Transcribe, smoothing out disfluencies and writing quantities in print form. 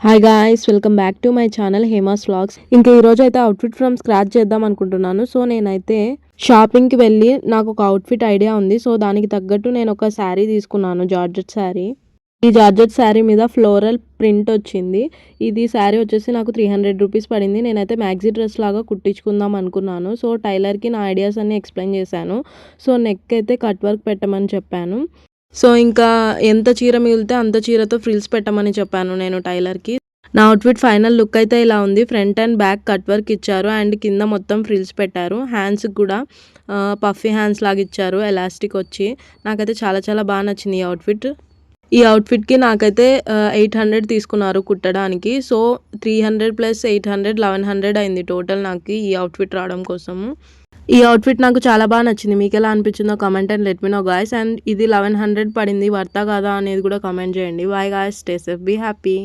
Hi guys, welcome back to my channel Hema's vlogs. ఇంకా ఈరోజు అయితే అవుట్ఫిట్ ఫ్రమ్ స్క్రాచ్ చేద్దాం అనుకుంటున్నాను. సో నేనైతే షాపింగ్కి వెళ్ళి నాకు ఒక అవుట్ఫిట్ ఐడియా ఉంది. సో దానికి తగ్గట్టు నేను ఒక శారీ తీసుకున్నాను, జార్జెట్ శారీ. ఈ జార్జెట్ శారీ మీద ఫ్లోరల్ ప్రింట్ వచ్చింది. ఇది శారీ వచ్చేసి నాకు 300 రూపీస్ పడింది. నేనైతే మ్యాక్సీ డ్రెస్ లాగా కుట్టించుకుందాం అనుకున్నాను. సో టైలర్కి నా ఐడియాస్ అన్ని ఎక్స్ప్లెయిన్ చేశాను. సో నెక్ అయితే కట్ వర్క్ పెట్టమని చెప్పాను. సో ఇంకా ఎంత చీర మిగిలితే అంత చీరతో ఫ్రిల్స్ పెట్టమని చెప్పాను నేను టైలర్కి. నా అవుట్ఫిట్ ఫైనల్ లుక్ అయితే ఇలా ఉంది. Front and back cut work ఇచ్చారు అండ్ కింద మొత్తం ఫ్రిల్స్ పెట్టారు. హ్యాండ్స్కి కూడా పఫీ హ్యాండ్స్ లాగా ఇచ్చారు, ఎలాస్టిక్ వచ్చి. నాకైతే చాలా చాలా బాగా నచ్చింది ఈ అవుట్ఫిట్. ఈ అవుట్ఫిట్కి నాకైతే 800 తీసుకున్నారు కుట్టడానికి. సో 300 ప్లస్ 800 1100 అయింది టోటల్ నాకు ఈ అవుట్ఫిట్ రావడం కోసము. ఈ అవుట్ఫిట్ నాకు చాలా బాగా నచ్చింది. మీకు ఎలా అనిపించిందో comment and let me know guys. And ఇది 1100 పడింది, వర్తా కాదా అనేది కూడా కామెంట్ చేయండి. Bye guys, stay safe, be happy.